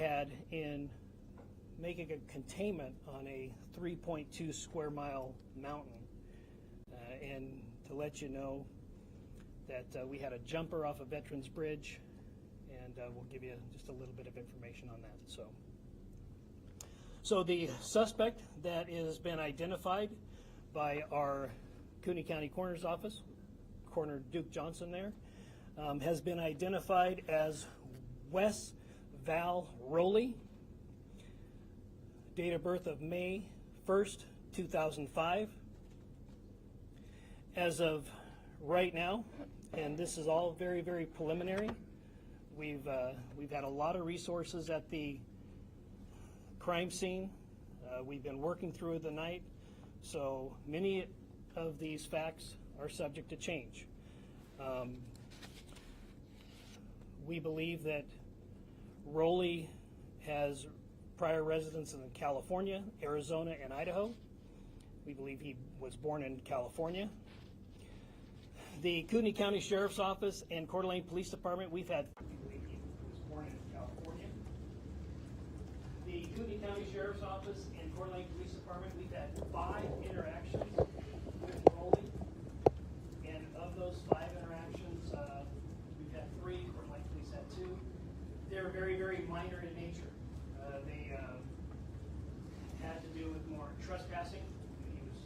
had in making a containment on a 3.2 square mile mountain. And to let you know that we had a jumper off of Veterans Bridge, and we'll give you just a little bit of information on that. So the suspect that has been identified by our Cooney County Coroner's Office, Coroner Duke Johnson there, has been identified as Wes Val Rowley, date of birth of May 1st, 2005. As of right now, and this is all very, very preliminary, we've had a lot of resources at the crime scene. We've been working through the night, so many of these facts are subject to change. We believe that Rowley has prior residence in California, Arizona, and Idaho. We believe he was born in California. The Cooney County Sheriff's Office and Coeur d'Alene Police Department, we believe he was born in California. The Cooney County Sheriff's Office and Coeur d'Alene Police Department, we've had 5 interactions with Rowley. And of those 5 interactions, we've had 3, Coeur d'Alene Police had 2. They're very, very minor in nature. They had to do with more trespassing. He was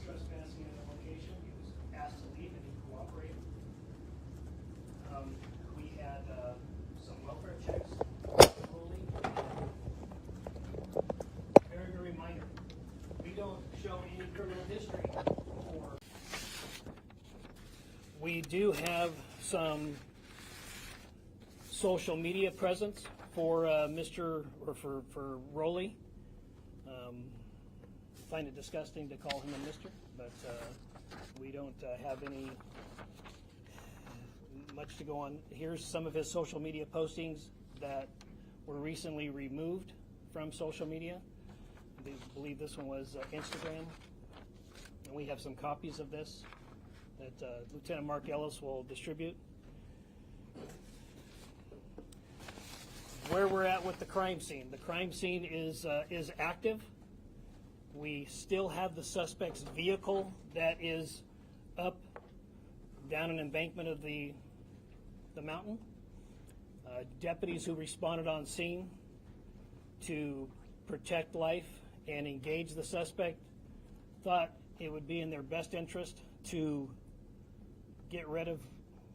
trespassing in the location. He was asked to leave and he cooperated. We had some welfare checks. Very, very minor. We don't show any criminal history. We do have some social media presence for for Rowley. Find it disgusting to call him a Mr., but we don't have any much to go on. Here's some of his social media postings that were recently removed from social media. I believe this one was Instagram, and we have some copies of this that Lieutenant Mark Ellis will distribute. Where we're at with the crime scene. The crime scene is active. We still have the suspect's vehicle that is up down an embankment of the mountain. Deputies who responded on scene to protect life and engage the suspect thought it would be in their best interest to get rid of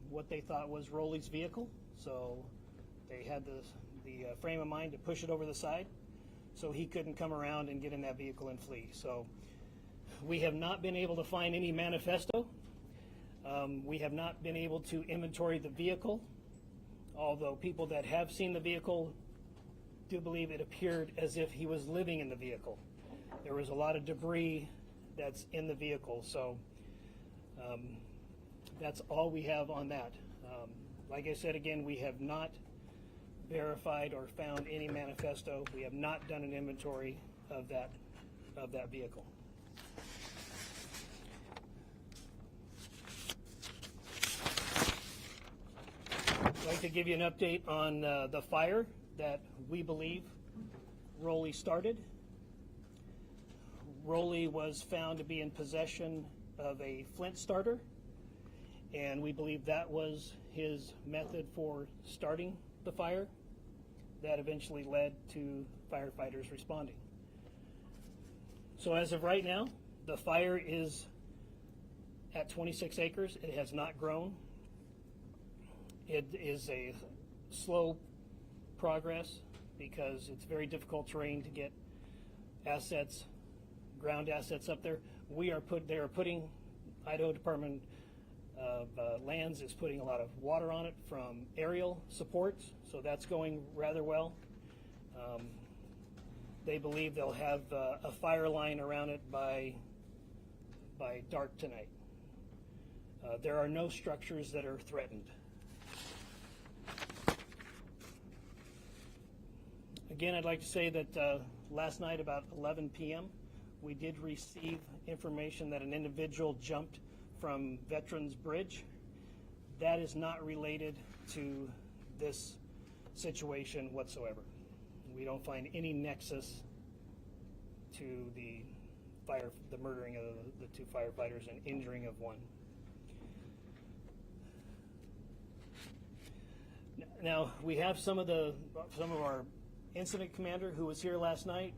what they thought was Rowley's vehicle. So they had the frame of mind to push it over the side so he couldn't come around and get in that vehicle and flee. So we have not been able to find any manifesto. We have not been able to inventory the vehicle, although people that have seen the vehicle do believe it appeared as if he was living in the vehicle. There was a lot of debris that's in the vehicle, so that's all we have on that. Like I said again, we have not verified or found any manifesto. We have not done an inventory of that vehicle. I'd like to give you an update on the fire that we believe Rowley started. Rowley was found to be in possession of a flint starter, and we believe that was his method for starting the fire. That eventually led to firefighters responding. So as of right now, the fire is at 26 acres. It has not grown. It is a slow progress because it's very difficult terrain to get assets, ground assets up there. Idaho Department of Lands is putting a lot of water on it from aerial supports, so that's going rather well. They believe they'll have a fire line around it by dark tonight. There are no structures that are threatened. Again, I'd like to say that last night about 11 p.m. we did receive information that an individual jumped from Veterans Bridge. That is not related to this situation whatsoever. We don't find any nexus to the murdering of the two firefighters and injuring of one. Now, we have some of our incident commander who was here last night.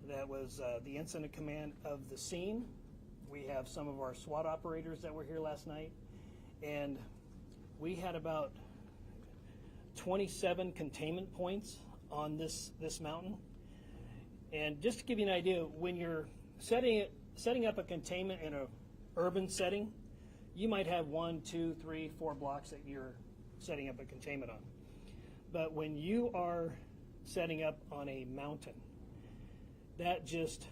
That was the incident command of the scene. We have some of our SWAT operators that were here last night, and we had about 27 containment points on this mountain. And just to give you an idea, when you're setting up a containment in an urban setting, you might have 1, 2, 3, 4 blocks that you're setting up a containment on. But when you are setting up on a mountain, that just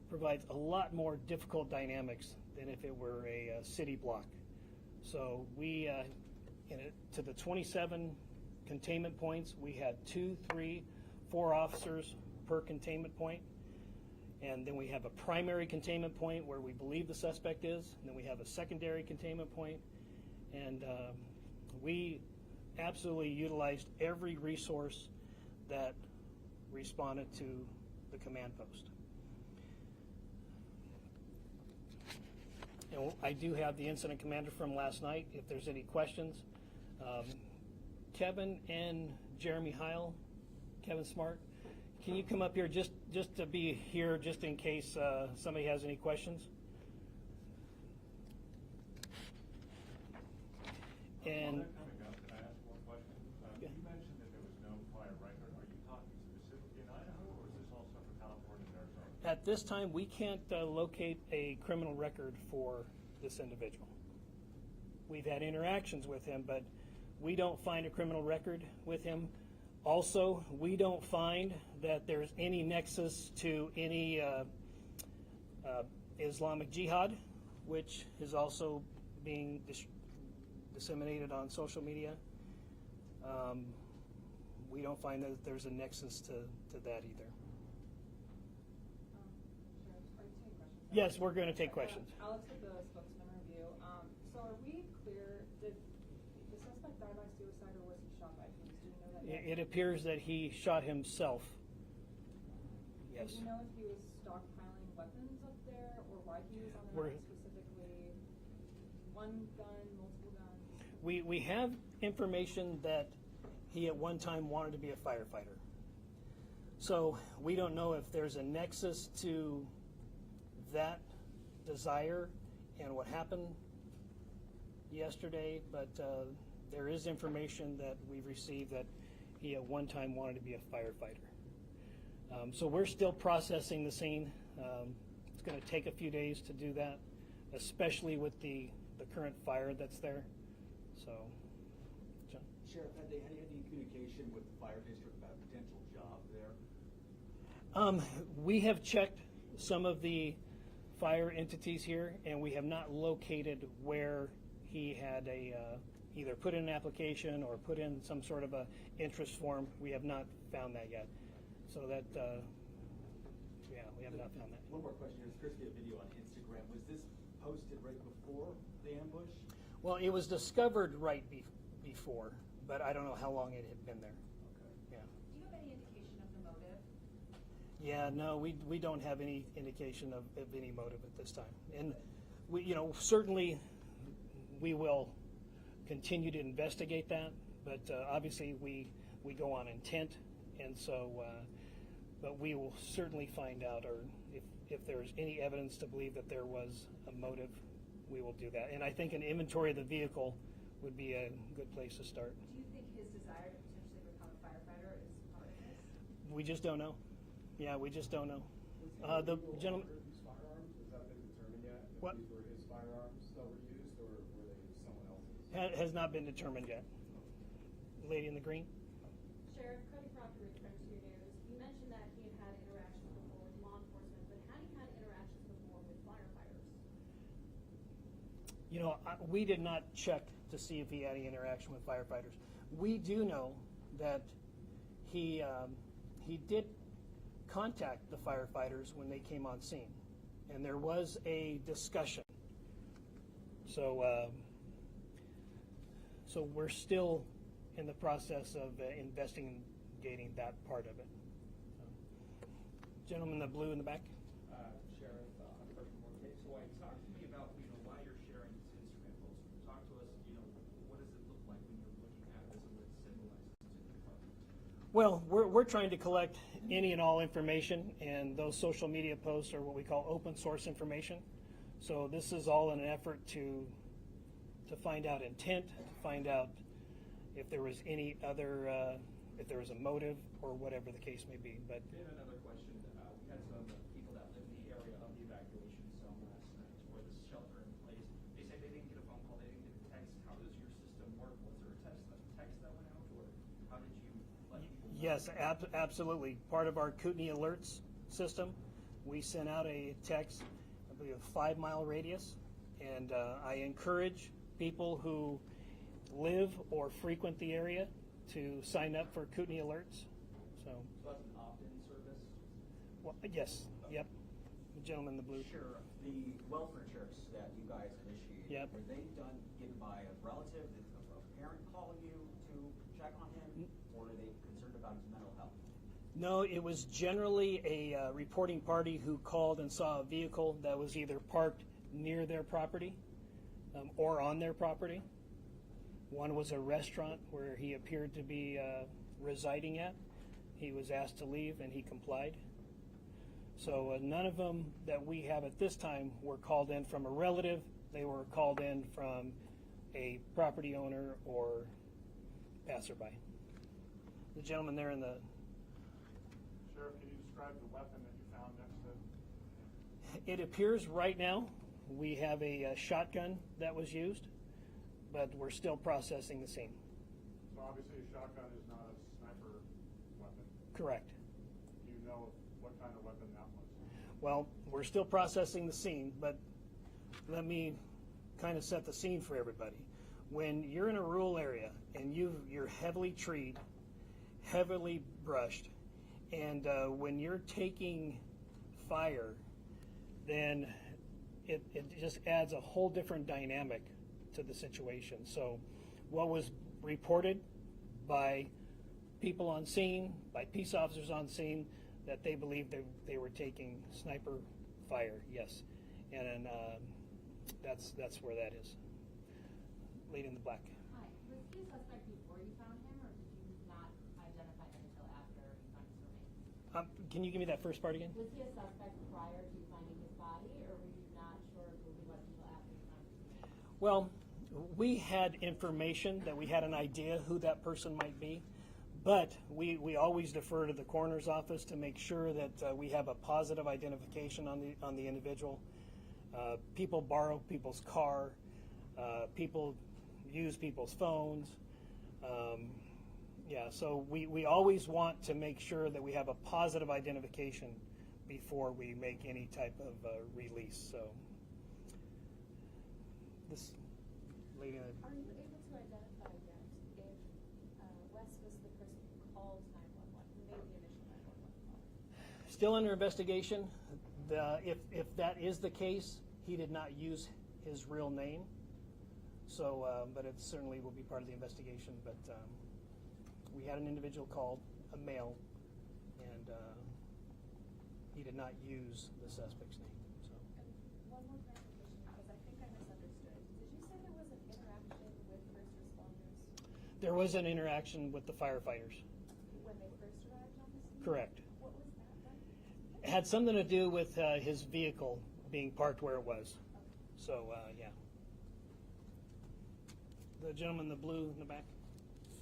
provides a lot more difficult dynamics than if it were a city block. So we, to the 27 containment points, we had 2, 3, 4 officers per containment point. And then we have a primary containment point where we believe the suspect is. And then we have a secondary containment point. And we absolutely utilized every resource that responded to the command post. And I do have the incident commander from last night if there's any questions. Kevin and Jeremy Heil, Kevin Smart, can you come up here just to be here just in case somebody has any questions? And Can I ask one question? Yeah. You mentioned that there was no prior record. Are you talking specifically in Idaho, or is this also for California and Arizona? at this time, we can't locate a criminal record for this individual. We've had interactions with him, but we don't find a criminal record with him. Also, we don't find that there's any nexus to any Islamic Jihad, which is also being disseminated on social media. We don't find that there's a nexus to that either. Are you taking questions? Yes, we're going to take questions. Alex with the spokesman review. So are we clear, did the suspect die by suicide or was he shot by police? Do we know that yet? It appears that he shot himself. Yes. Do you know if he was stockpiling weapons up there or why he was on the We're- mountain specifically? One gun, multiple guns? We have information that he at one time wanted to be a firefighter. So we don't know if there's a nexus to that desire and what happened yesterday, but there is information that we've received that he at one time wanted to be a firefighter. So we're still processing the scene. It's going to take a few days to do that, especially with the current fire that's there. So, John? Sheriff, had you had any communication with the fire district about a potential job there? We have checked some of the fire entities here, and we have not located where he had either put in an application or put in some sort of a interest form. We have not found that yet. So that, yeah, we have not found that. One more question. There's supposed to be a video on Instagram. Was this posted right before the ambush? Well, it was discovered right before, but I don't know how long it had been there. Okay. Yeah. Do you have any indication of the motive? Yeah, no, we don't have any indication of any motive at this time. And we, certainly we will continue to investigate that, but obviously we go on intent, and so, but we will certainly find out, or if there's any evidence to believe that there was a motive, we will do that. And I think an inventory of the vehicle would be a good place to start. Do you think his desire to potentially become a firefighter is part of this? We just don't know. Yeah, we just don't know. The gentleman. These firearms, has that been determined yet? If What? these were his firearms that were used, or were they someone else's? Has not been determined yet. Lady in the green? Sheriff, cutting from your news, you mentioned that he had had interactions before with law enforcement, but had he had interactions before with firefighters? We did not check to see if he had any interaction with firefighters. We do know that he did contact the firefighters when they came on scene, and there was a discussion. So, so we're still in the process of investigating investigating that part of it. So, gentleman in the blue in the back. Sheriff, I'm Kirk from Morgan. So talk to me about, why you're sharing this Instagram post. Talk to us, what does it look like when you're looking at this and what it symbolizes to the department? Well, we're trying to collect any and all information, and those social media posts are what we call open source information. So this is all in an effort to find out intent, to find out if there was any other, if there was a motive or whatever the case may be. But And another question, we had some people that live in the area of the evacuation zone last night for this shelter in place. They said they didn't get a phone call, they didn't get a text. How does your system work? Was there a text that went out, or how did you let people know? yes, absolutely. Part of our Kootenai alerts system, we sent out a text, I believe, a 5-mile radius, and I encourage people who live or frequent the area to sign up for Kootenai alerts. So, that's an opt-in service? well, yes, yep. The gentleman in the blue. Sure. The welfare checks that you guys initiated, Yep. were they given by a relative, a parent calling you to check on him, or are they concerned about his mental health? No, it was generally a reporting party who called and saw a vehicle that was either parked near their property or on their property. One was a restaurant where he appeared to be residing at. He was asked to leave and he complied. So none of them that we have at this time were called in from a relative. They were called in from a property owner or passerby. The gentleman there in the Sheriff, can you describe the weapon that you found next to? It appears right now we have a shotgun that was used, but we're still processing the scene. So obviously a shotgun is not a sniper weapon. Correct. Do you know what kind of weapon that was? Well, we're still processing the scene, but let me kind of set the scene for everybody. When you're in a rural area and you're heavily treed, heavily brushed, and when you're taking fire, then it just adds a whole different dynamic to the situation. So what was reported by people on scene, by peace officers on scene, that they believed they were taking sniper fire, yes. And that's where that is. Lady in the black. Hi, was he a suspect before you found him, or did you not identify him until after you found his remains? Can you give me that first part again? Was he a suspect prior to finding his body, or were you not sure who he was until after you found his remains? Well, we had information that we had an idea who that person might be, but we always defer to the coroner's office to make sure that we have a positive identification on the individual. People borrow people's car, people use people's phones. So we always want to make sure that we have a positive identification before we make any type of release. So this lady. Are you able to identify yet if Wes was the person who called 911, who made the initial 911 call? Still under investigation. If that is the case, he did not use his real name. So, but it certainly will be part of the investigation. But we had an individual called, a male, and he did not use the suspect's name. So. And one more clarification, because I think I misunderstood. Did you say there was an interaction with first responders There was an interaction with the firefighters. when they first arrived on the scene? Correct. What was that then? It had something to do with his vehicle being parked where it was. So, yeah. The gentleman in the blue in the back.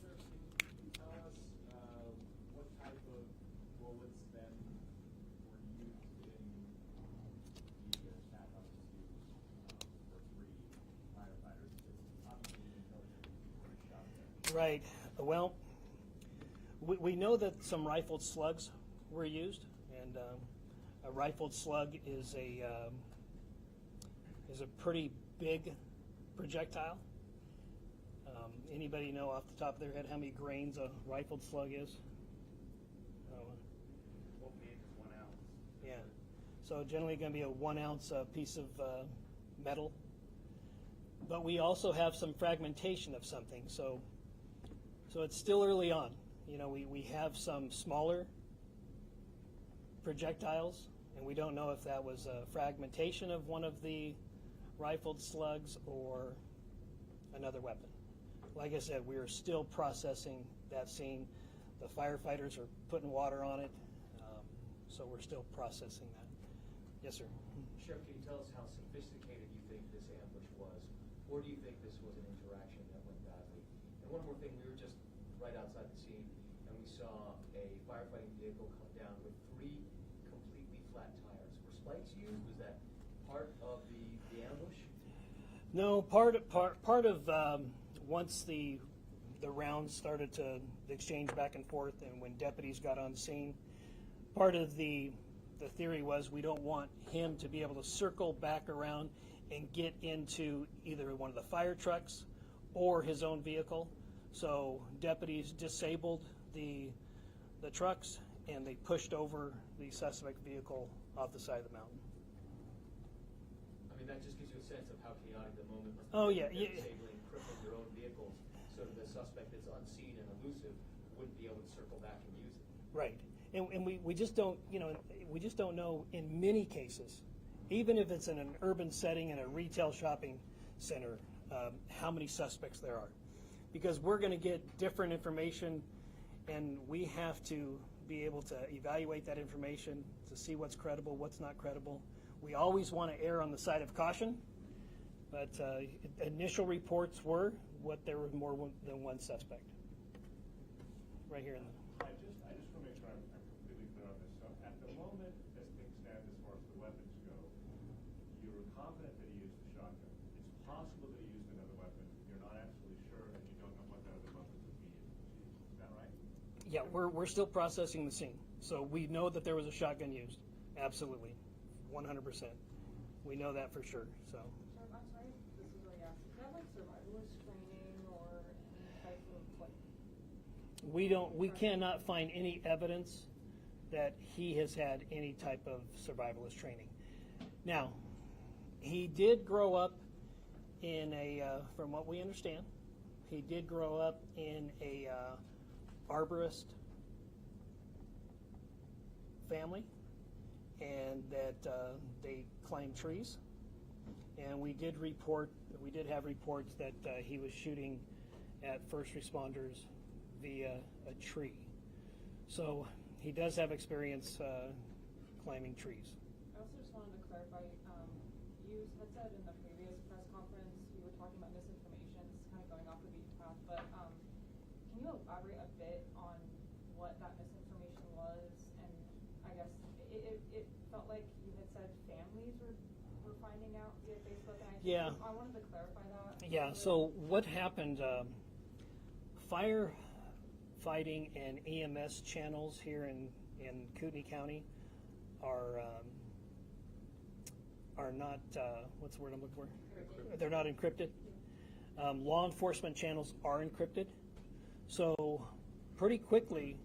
Sir, can you tell us what type of bullets then were used in the attack on the students for 3 firefighters? Because obviously we didn't know that they were shot there. Right. Well, we know that some rifled slugs were used, and a rifled slug is a pretty big projectile. Anybody know off the top of their head how many grains a rifled slug is? What means 1 ounce? Yeah. So generally going to be a 1 ounce piece of metal. But we also have some fragmentation of something. So it's still early on. You know, we have some smaller projectiles, and we don't know if that was a fragmentation of one of the rifled slugs or another weapon. Like I said, we are still processing that scene. The firefighters are putting water on it, so we're still processing that. Yes, sir. Sheriff, can you tell us how sophisticated you think this ambush was? Or do you think this was an interaction that went badly? And one more thing, we were just right outside the scene, and we saw a firefighting vehicle come down with 3 completely flat tires. Were spikes used? Was that part of the ambush? No, part of once the rounds started to exchange back and forth, and when deputies got on scene, part of the theory was we don't want him to be able to circle back around and get into either one of the fire trucks or his own vehicle. So deputies disabled the trucks, and they pushed over the suspect vehicle off the side of the mountain. I mean, that just gives you a sense of how chaotic the moment must be. Oh, yeah. Disabling, crippling your own vehicles so that the suspect that's unseen and elusive wouldn't be able to circle back and use it. Right. And we just don't, we just don't know in many cases, even if it's in an urban setting in a retail shopping center, how many suspects there are. Because we're going to get different information, and we have to be able to evaluate that information to see what's credible, what's not credible. We always want to err on the side of caution, but initial reports were there was more than one suspect. Right here in the... I just want to make sure I'm completely clear on this. So at the moment, as things stand as far as the weapons go, you were confident that he used the shotgun. It's possible that he used another weapon. You're not absolutely sure, and you don't know what that other weapon would be. Is that right? Yeah, we're still processing the scene. So we know that there was a shotgun used. Absolutely. 100%. We know that for sure. So. Sir, I'm sorry, this is what I asked. Is that like survivalist training or any type of like? We cannot find any evidence that he has had any type of survivalist training. Now, he did grow up in from what we understand, he did grow up in a arborist family, and that they climb trees. And we did have reports that he was shooting at first responders via a tree. So he does have experience climbing trees. I also just wanted to clarify, you had said in the previous press conference, you were talking about misinformation. This is kind of going off the beaten path, but can you elaborate a bit on what that misinformation was? And I guess it felt like you had said families were finding out via Facebook, and I wanted to clarify that. Yeah, so what happened, firefighting and EMS channels here in Kootenai County are not, what's the word I'm looking for? Encrypted. They're not encrypted. Law enforcement channels are encrypted. So pretty quickly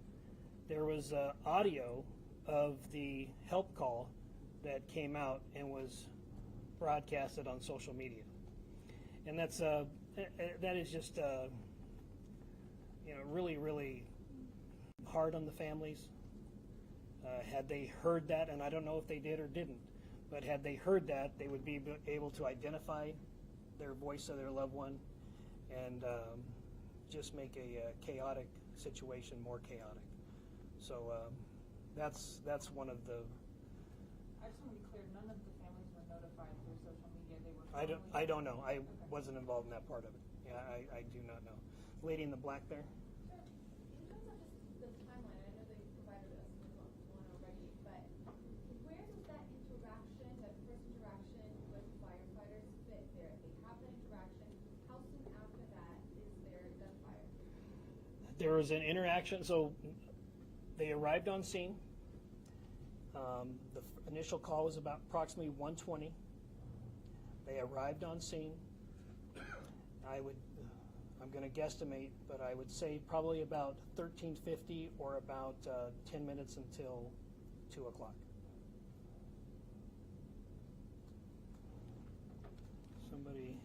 there was audio of the help call that came out and was broadcasted on social media. And that is just really, really hard on the families. Had they heard that, and I don't know if they did or didn't, but had they heard that, they would be able to identify their voice of their loved one and just make a chaotic situation more chaotic. So that's one of the... I just want to be clear, none of the families were notified through social media. They were... I don't know. I wasn't involved in that part of it. Yeah, I do not know. Lady in the black there? Sure. In terms of just the timeline, I know they provided us with one already, but where does that interaction, that first interaction with firefighters fit there? If they have that interaction, how soon after that is their gunfire? There was an interaction, so they arrived on scene. The initial call was about approximately 1:20. They arrived on scene. I'm going to guesstimate, but I would say probably about 13:50 or about 10 minutes until 2 o'clock. Somebody.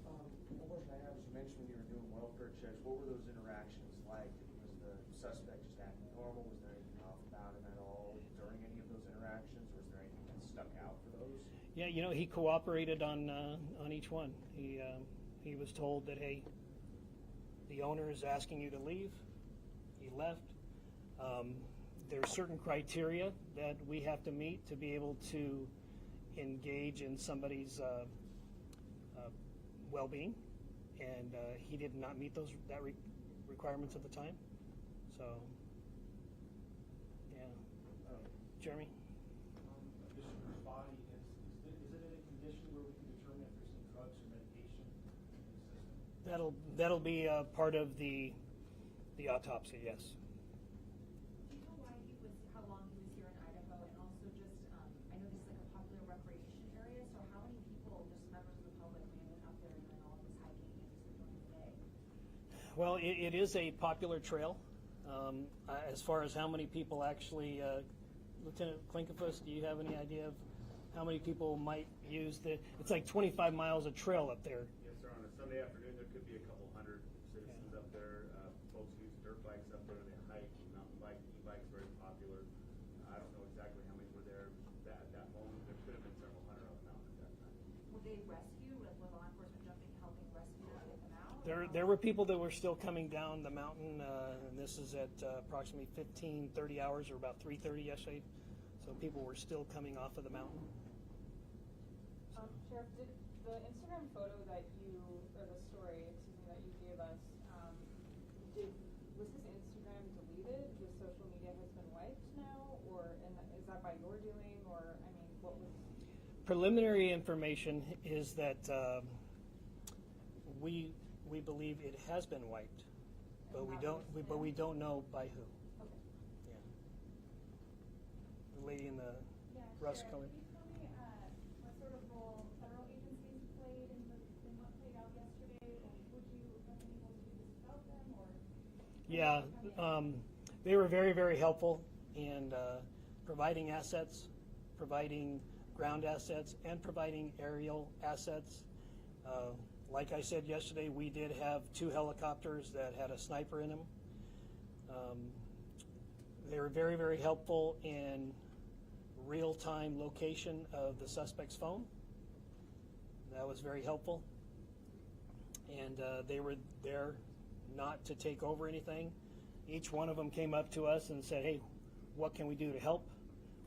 One question I have is you mentioned when you were doing welfare checks what were those interactions like? Was the suspect just acting normal? Was there anything off about him at all during any of those interactions? Was there anything that stuck out for those? Yeah, he cooperated on each one. He was told that, hey, the owner is asking you to leave. He left. There's certain criteria that we have to meet to be able to engage in somebody's well-being, and he did not meet those requirements at the time. So, yeah. Jeremy? Commissioner's body, is it in a condition where we can determine if there's some drugs or medication in the system? That'll be part of the autopsy, yes. Do you know why how long he was here in Idaho, and also just, I know this is like a popular recreation area, so how many people, just members of the public, may have been up there doing all of this hiking and just during the day? Well, it is a popular trail. As far as how many people actually, Lieutenant Klinkefus, do you have any idea of how many people might use it's like 25 miles of trail up there. Yes, sir. On a Sunday afternoon, there could be a couple hundred citizens up there. Folks use dirt bikes up there. They hike, mountain bike, e-bikes, very popular. I don't know exactly how many were there at that moment. There could have been several hundred on the mountain at that time. Will they rescue, with law enforcement jumping, helping rescue and get them out? There were people that were still coming down the mountain, and this is at approximately 30 hours, or about 3:30 yesterday. So people were still coming off of the mountain. Sheriff, did the Instagram photo that or the story, that you gave us, was his Instagram deleted? The social media has been wiped now, is that by your doing, or, I mean, what was? Preliminary information is that we believe it has been wiped, but we don't know by who. Okay. Yeah. The lady in the Yeah, rust sure. color. Can you tell me what sort of role federal agencies played in what played out yesterday? Or would you have been able to do this without them, or? Yeah, they were very, very helpful in providing assets, providing ground assets, and providing aerial assets. Like I said yesterday, we did have 2 helicopters that had a sniper in them. They were very, very helpful in real-time location of the suspect's phone. That was very helpful. And they were there not to take over anything. Each one of them came up to us and said, hey, what can we do to help?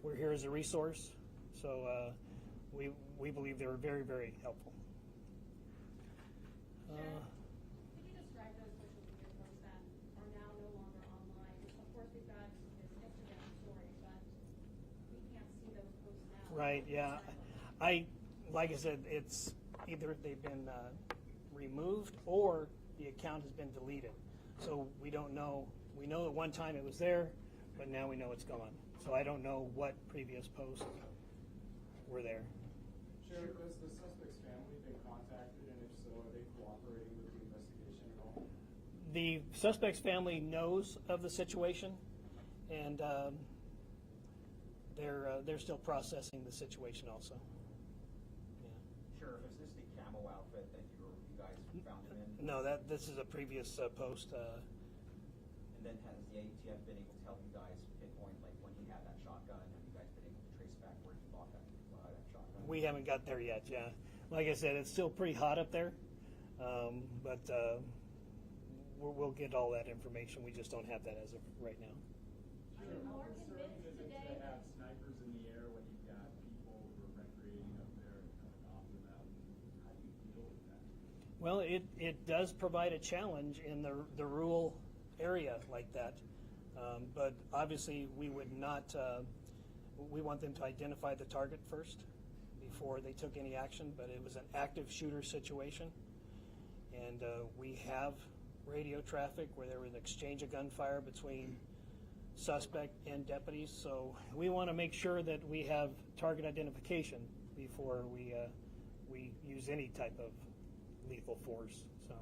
We're here as a resource. So we believe they were very, very helpful. Could you describe those social media posts that are now no longer online? Of course, we've got this Instagram story, but we can't see those posts now. Right, yeah. Like I said, it's either they've been removed or the account has been deleted. So we don't know. We know at one time it was there, but now we know it's gone. So I don't know what previous posts were there. Sheriff, has the suspect's family been contacted, and if so, are they cooperating with the investigation at all? The suspect's family knows of the situation, and they're still processing the situation also. Yeah. Sheriff, is this the camo outfit that you guys found him in? No, this is a previous post. And then has the ATF been able to help you guys pinpoint, like, when he had that shotgun? Have you guys been able to trace back where he bought that shotgun? We haven't got there yet, yeah. Like I said, it's still pretty hot up there, but we'll get all that information. We just don't have that as of right now. Are you more How convinced concerning is it today to have that snipers in the air when you've got people who are recreating up there and coming off the mountain? How do you deal with that? Well, it does provide a challenge in the rural area like that, but obviously we would not. We want them to identify the target first before they took any action. But it was an active shooter situation, and we have radio traffic where there was an exchange of gunfire between suspect and deputies. So we want to make sure that we have target identification before we use any type of lethal force. So.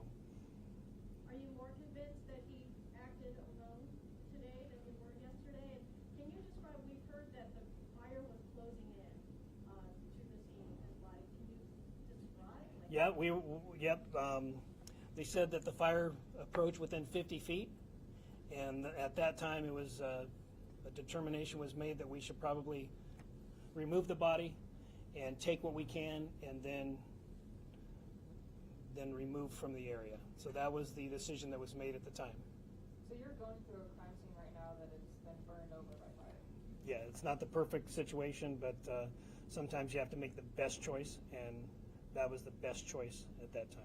are you more convinced that he acted alone today than you were yesterday? And can you describe? We've heard that the fire was closing in to the scene and like. Can you describe? Like, Yeah, yep. They said that the fire approached within 50 feet, and at that time it was a determination was made that we should probably remove the body and take what we can, and then remove from the area. So that was the decision that was made at the time. So you're going through a crime scene right now that it's been burned over by fire? Yeah, it's not the perfect situation, but sometimes you have to make the best choice, and that was the best choice at that time.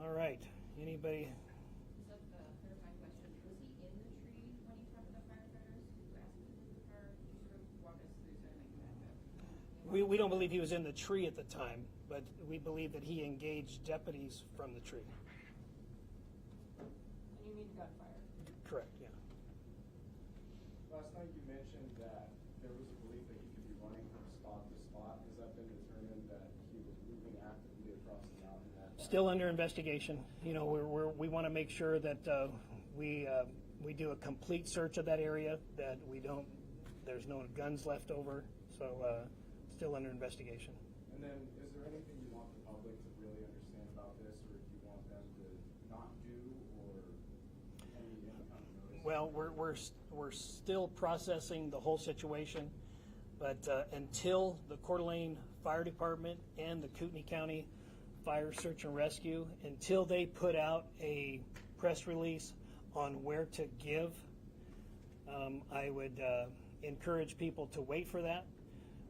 All right, anybody? Just a clarifying question, was he in the tree when he talked to the firefighters who asked him to leave the car? Could you sort of walk us through so I can back up? We don't believe he was in the tree at the time, but we believe that he engaged deputies from the tree. And you mean gunfire? Correct, yeah. Last night you mentioned that there was a belief that he could be running from spot to spot. Has that been determined that he was moving actively across the mountain? Still under investigation. You know, we want to make sure that we do a complete search of that area, that there's no guns left over. So still under investigation. And then, is there anything you want the public to really understand about this, or do you want them to not do, or any kind of notice? Well, we're still processing the whole situation, but until the Coeur d'Alene Fire Department and the Kootenai County Fire Search and Rescue, until they put out a press release on where to give, I would encourage people to wait for that.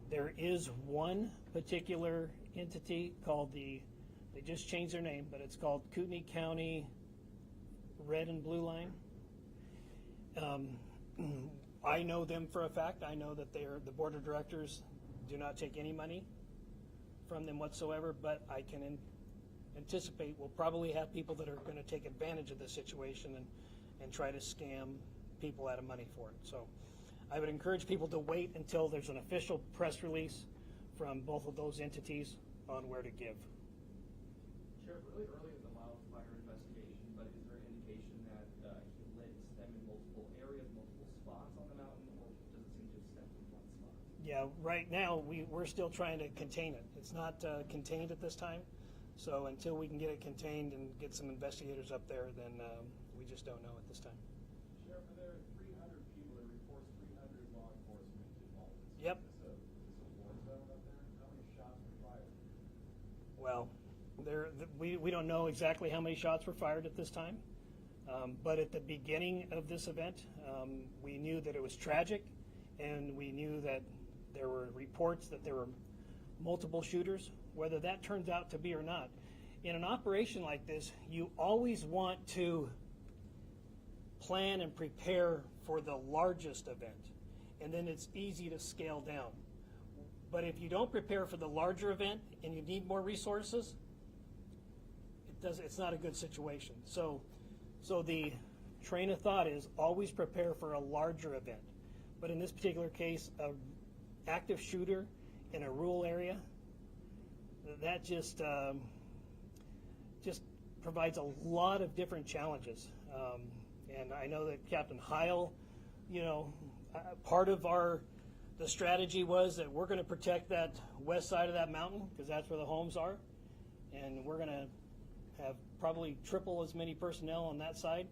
There is one particular entity called they just changed their name, but it's called Kootenai County Red and Blue Line. I know them for a fact. I know that the board of directors do not take any money from them whatsoever, but I can anticipate we'll probably have people that are going to take advantage of the situation and try to scam people out of money for it. So I would encourage people to wait until there's an official press release from both of those entities on where to give. Sheriff, really early in the wildfire investigation, but is there indication that he lit them in multiple areas, multiple spots on the mountain, or does it seem to have stepped in one spot? Yeah, right now we're still trying to contain it. It's not contained at this time. So until we can get it contained and get some investigators up there, then we just don't know at this time. Sheriff, are there 300 people that reports 300 law enforcement involved? Yep. Is this a war zone up there? How many shots were fired? Well, we don't know exactly how many shots were fired at this time, but at the beginning of this event, we knew that it was tragic, and we knew that there were reports that there were multiple shooters. Whether that turns out to be or not, in an operation like this, you always want to plan and prepare for the largest event, and then it's easy to scale down. But if you don't prepare for the larger event and you need more resources, it's not a good situation. So the train of thought is always prepare for a larger event. But in this particular case, an active shooter in a rural area, that just provides a lot of different challenges. And I know that Captain Heil, part of the strategy was that we're going to protect that west side of that mountain because that's where the homes are, and we're going to have probably triple as many personnel on that side.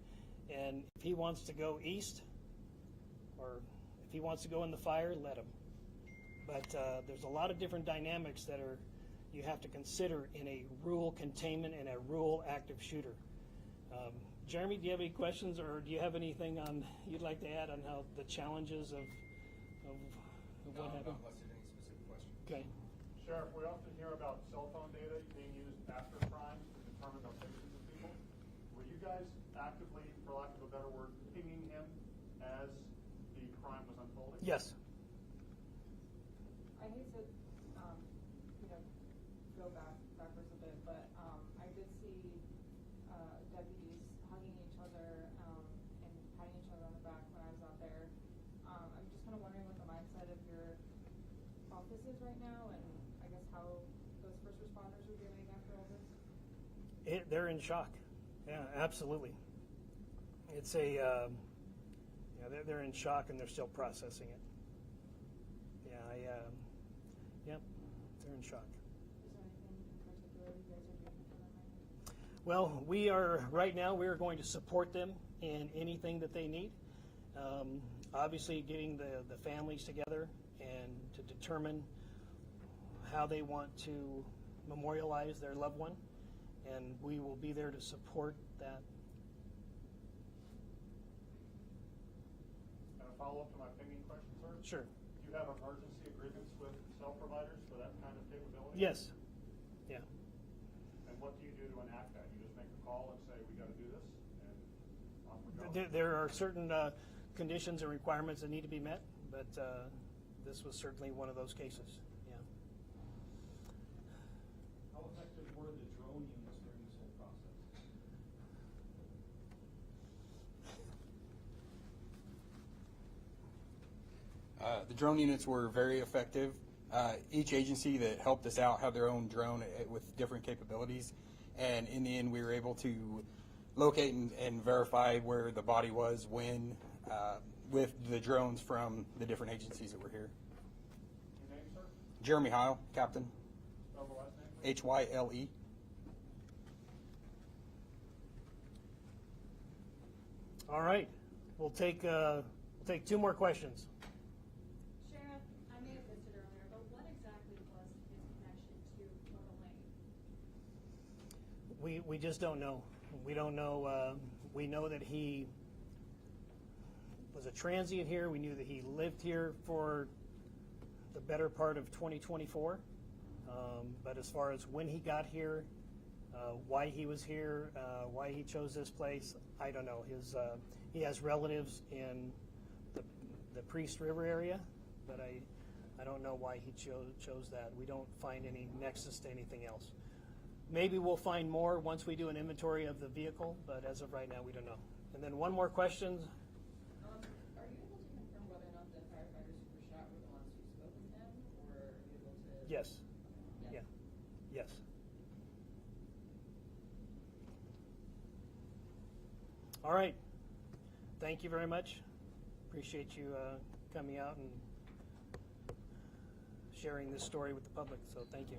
And if he wants to go east, or if he wants to go in the fire, let him. But there's a lot of different dynamics that you have to consider in a rural containment and a rural active shooter. Jeremy, do you have any questions, or do you have anything you'd like to add on how the challenges of what happened? Not unless there's any specific questions. Okay. Sheriff, we often hear about cell phone data being used after crimes to determine the locations of people. Were you guys actively, for lack of a better word, pinging him as the crime was unfolding? Yes. I hate to, go backwards a bit, but I did see deputies hugging each other and patting each other on the back when I was out there. I'm just kind of wondering what the mindset of your office is right now, and I guess how those first responders are doing after all this. They're in shock. Yeah, absolutely. It's they're in shock and they're still processing it. Yeah, they're in shock. Is there anything in particular you guys are Well, right now, we are going to support them in anything that they need. Obviously, getting the families together and to determine how they want to memorialize their loved one, and we will be there to support that. And a follow-up to my pinging question, sir? Sure. Do you have emergency agreements with cell providers for that kind of capability? Yes. Yeah. And what do you do to enact that? You just make a call and say, we got to do this, and off we go? There are certain conditions and requirements that need to be met, but this was certainly one of those cases. Yeah. How effective were the drone units during this whole process? The drone units were very effective. Each agency that helped us out had their own drone with different capabilities, and in the end we were able to locate and verify where the body was when with the drones from the different agencies that were here. Your name, sir? Jeremy Heil, Captain. Spell the last name, please. Hyle. All right. We'll take two more questions. Sheriff, I may have missed it earlier, but what exactly was his connection to Coeur d'Alene? We just don't know. We don't know. We know that he was a transient here. We knew that he lived here for the better part of 2024. But as far as when he got here, why he was here, why he chose this place, I don't know. He has relatives in the Priest River area, but I don't know why he chose that. We don't find any nexus to anything else. Maybe we'll find more once we do an inventory of the vehicle, but as of right now, we don't know. And then one more question. Are you able to confirm whether or not the firefighters who were shot were the ones who spoke with him, or are you able to? Yes. Yeah. Yeah. Yes. All right. Thank you very much. Appreciate you coming out and sharing this story with the public. So thank you.